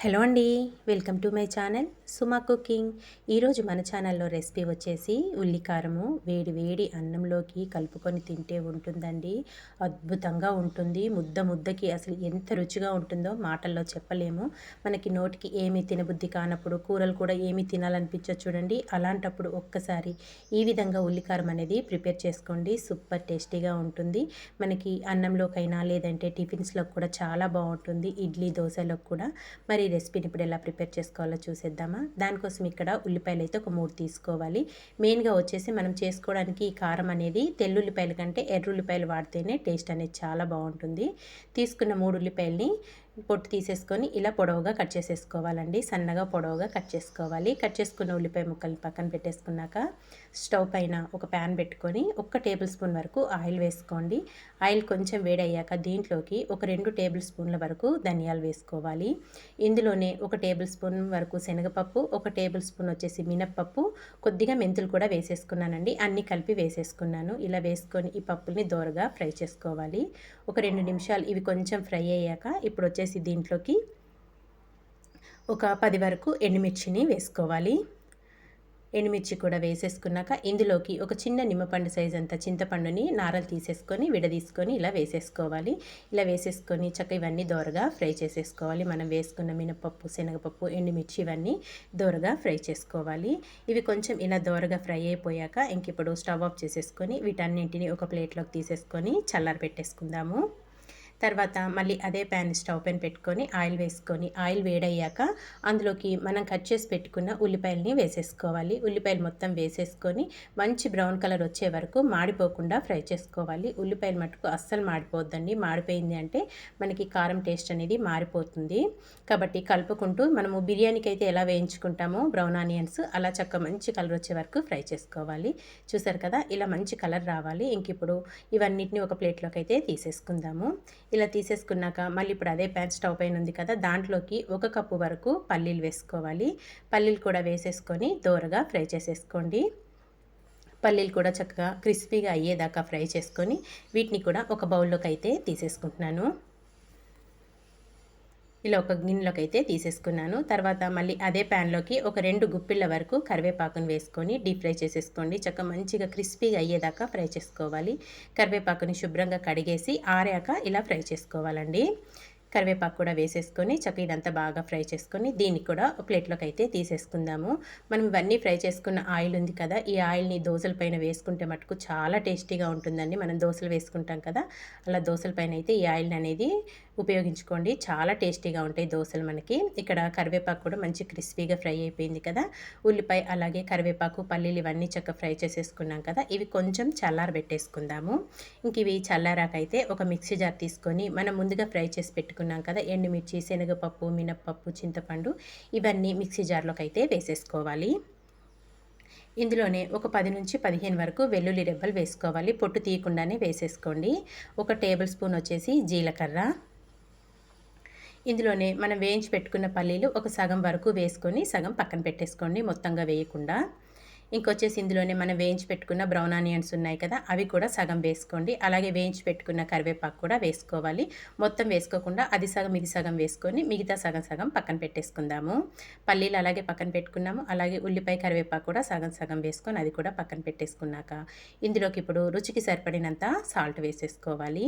Hello అండి, welcome to my channel Suma cooking. ఈరోజు మన ఛానల్లో రెసిపీ వచ్చేసి ఉల్లికారము వేడి వేడి అన్నంలోకి కలుపుకొని తింటే ఉంటుందండి. అద్భుతంగా ఉంటుంది. ముద్ద ముద్దకి అసలు ఎంత రుచిగా ఉంటుందో మాటల్లో చెప్పలేము. మనకి నోటికి ఏమీ తినబుద్ధి కానప్పుడు, కూరలు కూడా ఏమీ తినాలనిపించదు చూడండి. అలాంటప్పుడు ఒక్కసారి ఈ విధంగా ఉల్లికారం అనేది ప్రిపేర్ చేసుకోండి. సూపర్ టేస్టీగా ఉంటుంది. మనకి అన్నంలోకైనా లేదంటే టిఫిన్స్లోకి కూడా చాలా బాగుంటుంది. ఇడ్లీ దోశలోకి కూడా. మరి ఈ రెసిపీని ఇప్పుడు ఎలా ప్రిపేర్ చేసుకోవాలో చూసేద్దామా. దానికోసం ఇక్కడ ఉల్లిపాయలు అయితే ఒక 3 తీసుకోవాలి. మెయిన్గా వచ్చేసి మనం చేసుకోవడానికి ఈ కారం అనేది తెల్లుల్లిపాయల కంటే ఎర్రుల్లిపాయలు వాడితేనే టేస్ట్ అనేది చాలా బాగుంటుంది. తీసుకున్న 3 ఉల్లిపాయలని పొట్టు తీసేసుకొని ఇలా పొడవుగా కట్ చేసేసుకోవాలండి. సన్నగా పొడవుగా కట్ చేసుకోవాలి. కట్ చేసుకున్న ఉల్లిపాయ ముక్కల్ని పక్కన పెట్టేసుకున్నాక స్టవ్ పైన ఒక ప్యాన్ పెట్టుకొని 1 టేబుల్ స్పూన్ వరకు ఆయిల్ వేసుకోండి. ఆయిల్ కొంచెం వేడయ్యాక దీంట్లోకి ఒక 2 టేబుల్ స్పూన్ల వరకు ధనియాలు వేసుకోవాలి. ఇందులోనే 1 టేబుల్ స్పూన్ వరకు శనగపప్పు, 1 టేబుల్ స్పూన్ వచ్చేసి మినప్పప్పు, కొద్దిగా మెంతులు కూడా వేసేసుకున్నానండి. అన్నీ కలిపి వేసేసుకున్నాను. ఇలా వేసుకొని ఈ పప్పుల్ని దోరగా ఫ్రై చేసుకోవాలి. ఒక 2 నిమిషాలు ఇవి కొంచెం ఫ్రై అయ్యాక ఇప్పుడు వచ్చేసి దీంట్లోకి ఒక 10 వరకు ఎండుమిర్చిని వేసుకోవాలి. ఎండుమిర్చి కూడా వేసేసుకున్నాక ఇందులోకి ఒక చిన్న నిమ్మపండు సైజ్ అంత చింతపండుని నారలు తీసేసుకొని విడదీసుకొని ఇలా వేసేసుకోవాలి. ఇలా వేసేసుకొని చక్కగా ఇవన్నీ దోరగా ఫ్రై చేసేసుకోవాలి. మనం వేసుకున్న మినపప్పు, శనగపప్పు, ఎండుమిర్చి ఇవన్నీ దోరగా ఫ్రై చేసుకోవాలి. ఇవి కొంచెం ఇలా దోరగా ఫ్రై అయిపోయాక ఇంక ఇప్పుడు స్టవ్ ఆఫ్ చేసేసుకొని వీటన్నింటిని ఒక ప్లేట్లోకి తీసేసుకొని చల్లారి పెట్టేసుకుందాము. తర్వాత మళ్ళీ అదే ప్యాన్ స్టవ్ పైన పెట్టుకొని ఆయిల్ వేసుకొని ఆయిల్ వేడయ్యాక అందులోకి మనం కట్ చేసి పెట్టుకున్న ఉల్లిపాయలని వేసేసుకోవాలి. ఉల్లిపాయలు మొత్తం వేసేసుకొని మంచి బ్రౌన్ కలర్ వచ్చే వరకు మాడిపోకుండా ఫ్రై చేసుకోవాలి. ఉల్లిపాయలు మటుకు అస్సలు మాడిపోద్దండి. మాడిపోయింది అంటే మనకి కారం టేస్ట్ అనేది మారిపోతుంది. కాబట్టి కలుపుకుంటూ మనము బిర్యానీకి అయితే ఎలా వేయించుకుంటామో బ్రౌన్ ఆనియన్స్ అలా మంచి కలర్ వచ్చే వరకు ఫ్రై చేసుకోవాలి. చూసారు కదా, ఇలా మంచి కలర్ రావాలి. ఇంక ఇప్పుడు ఇవన్నిటిని ఒక ప్లేట్లోకి అయితే తీసేసుకుందాము. ఇలా తీసేసుకున్నాక మళ్ళీ ఇప్పుడు అదే ప్యాన్ స్టవ్ పైన ఉంది కదా, దాంట్లోకి 1 కప్పు వరకు పల్లీలు వేసుకోవాలి. పల్లీలు కూడా వేసేసుకొని దోరగా ఫ్రై చేసేసుకోండి. పల్లీలు కూడా చక్కగా క్రిస్పీగా అయ్యేదాకా ఫ్రై చేసుకొని వీటిని కూడా ఒక బౌల్లోకి అయితే తీసేసుకుంటున్నాను. ఇలా ఒక గిన్నెలోకి అయితే తీసేసుకున్నాను. తర్వాత మళ్ళీ అదే ప్యాన్లోకి ఒక 2 గుప్పిళ్ళ వరకు కరివేపాకును వేసుకొని డీప్ ఫ్రై చేసేసుకోండి. మంచిగా క్రిస్పీగా అయ్యేదాకా ఫ్రై చేసుకోవాలి. కరివేపాకుని శుభ్రంగా కడిగేసి ఆరాక ఇలా ఫ్రై చేసుకోవాలండి. కరివేపాకు కూడా వేసేసుకొని ఇదంతా బాగా ఫ్రై చేసుకొని దీన్ని కూడా ఒక ప్లేట్లోకి అయితే తీసేసుకుందాము. మనం ఇవన్నీ ఫ్రై చేసుకున్న ఆయిల్ ఉంది కదా, ఈ ఆయిల్ని దోశల పైన వేసుకుంటే మటుకు చాలా టేస్టీగా ఉంటుందండి. మనం దోశలు వేసుకుంటాం కదా, అలా దోశల పైన అయితే ఈ ఆయిల్ అనేది ఉపయోగించుకోండి. చాలా టేస్టీగా ఉంటాయి దోశలు మనకి. ఇక్కడ కరివేపాకు కూడా మంచి క్రిస్పీగా ఫ్రై అయిపోయింది కదా. ఉల్లిపాయ అలాగే కరివేపాకు, పల్లీలు ఇవన్నీ ఫ్రై చేసేసుకున్నాం కదా, ఇవి కొంచెం చల్లారబెట్టేసుకుందాము. ఇంక ఇవి చల్లారాకైతే ఒక మిక్సీ జార్ తీసుకొని మనం ముందుగా ఫ్రై చేసి పెట్టుకున్నాం కదా ఎండుమిర్చి, శనగపప్పు, మినప్పప్పు, చింతపండు ఇవన్నీ మిక్సీ జార్లోకి అయితే వేసేసుకోవాలి. ఇందులోనే ఒక 10 నుంచి 15 వరకు వెల్లుల్లి రెబ్బలు వేసుకోవాలి. పొట్టు తీయకుండానే వేసేసుకోండి. 1 టేబుల్ స్పూన్ వచ్చేసి జీలకర్ర, ఇందులోనే మనం వేయించి పెట్టుకున్న పల్లీలు ఒక సగం వరకు వేసుకొని సగం పక్కన పెట్టేసుకోండి, మొత్తంగా వేయకుండా. ఇంకొచ్చేసి ఇందులోనే మనం వేయించి పెట్టుకున్న బ్రౌన్ ఆనియన్స్ ఉన్నాయి కదా, అవి కూడా సగం వేసుకోండి. అలాగే వేయించి పెట్టుకున్న కరివేపాకు కూడా వేసుకోవాలి. మొత్తం వేసుకోకుండా అది సగం ఇది సగం వేసుకొని మిగతా సగం సగం పక్కన పెట్టేసుకుందాము. పల్లీలు అలాగే పక్కన పెట్టుకున్నాము. అలాగే ఉల్లిపాయ, కరివేపాకు కూడా సగం సగం వేసుకొని అది కూడా పక్కన పెట్టేసుకున్నాక ఇందులోకి ఇప్పుడు రుచికి సరిపడినంత సాల్ట్ వేసేసుకోవాలి.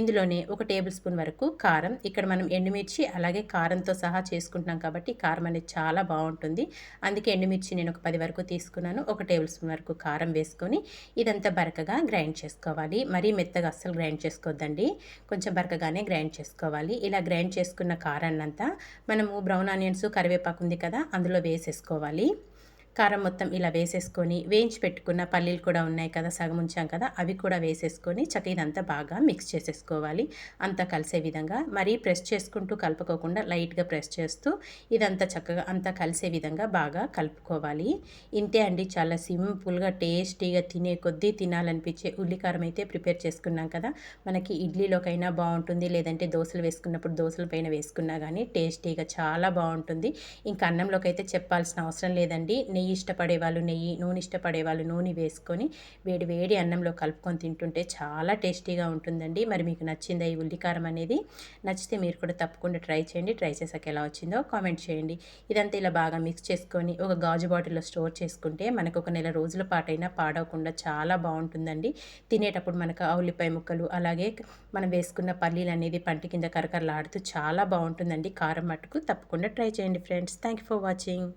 ఇందులోనే 1 టేబుల్ స్పూన్ వరకు కారం. ఇక్కడ మనం ఎండుమిర్చి అలాగే కారంతో సహా చేసుకుంటున్నాం కాబట్టి కారం అనేది చాలా బాగుంటుంది. అందుకే ఎండుమిర్చి నేను ఒక 10 వరకు తీసుకున్నాను. 1 టేబుల్ స్పూన్ వరకు కారం వేసుకొని ఇదంతా బరకగా గ్రైండ్ చేసుకోవాలి. మరీ మెత్తగా అస్సలు గ్రైండ్ చేసుకోవద్దండి, కొంచెం బరకగానే గ్రైండ్ చేసుకోవాలి. ఇలా గ్రైండ్ చేసుకున్న కారాన్నంతా మనము బ్రౌన్ ఆనియన్స్, కరివేపాకు ఉంది కదా అందులో వేసేసుకోవాలి. కారం మొత్తం ఇలా వేసేసుకొని వేయించి పెట్టుకున్న పల్లీలు కూడా ఉన్నాయి కదా, సగం ఉంచాం కదా, అవి కూడా వేసేసుకొని ఇదంతా బాగా మిక్స్ చేసేసుకోవాలి. అంతా కలిసే విధంగా మరీ ప్రెస్ చేసుకుంటూ కలుపుకోకుండా లైట్గా ప్రెస్ చేస్తూ ఇదంతా చక్కగా అంతా కలిసే విధంగా బాగా కలుపుకోవాలి. ఇంతే అండి, చాలా సింపుల్గా టేస్టీగా తినే కొద్దీ తినాలనిపించే ఉల్లికారం అయితే ప్రిపేర్ చేసుకున్నాం కదా. మనకి ఇడ్లీలోకైనా బాగుంటుంది, లేదంటే దోశలు వేసుకున్నప్పుడు దోశల పైన వేసుకున్నా కానీ టేస్టీగా చాలా బాగుంటుంది. ఇంకా అన్నంలోకి అయితే చెప్పాల్సిన అవసరం లేదండి. నెయ్యి ఇష్టపడే వాళ్ళు నెయ్యి, నూనె ఇష్టపడే వాళ్ళు నూనె వేసుకొని వేడి వేడి అన్నంలో కలుపుకొని తింటుంటే చాలా టేస్టీగా ఉంటుందండి. మరి మీకు నచ్చిందా ఈ ఉల్లికారం అనేది? నచ్చితే మీరు కూడా తప్పకుండా ట్రై చేయండి. ట్రై చేశాక ఎలా వచ్చిందో కామెంట్ చేయండి. ఇదంతా ఇలా బాగా మిక్స్ చేసుకొని ఒక గాజు బాటిల్లో స్టోర్ చేసుకుంటే మనకు ఒక నెల రోజుల పాటైనా పాడవకుండా చాలా బాగుంటుందండి. తినేటప్పుడు మనకు ఆ ఉల్లిపాయ ముక్కలు అలాగే మనం వేసుకున్న పల్లీలు అనేది పంటి కింద కరకరలాడుతూ చాలా బాగుంటుందండి. కారం మట్టుకు తప్పకుండా ట్రై చేయండి friends. Thank you for watching.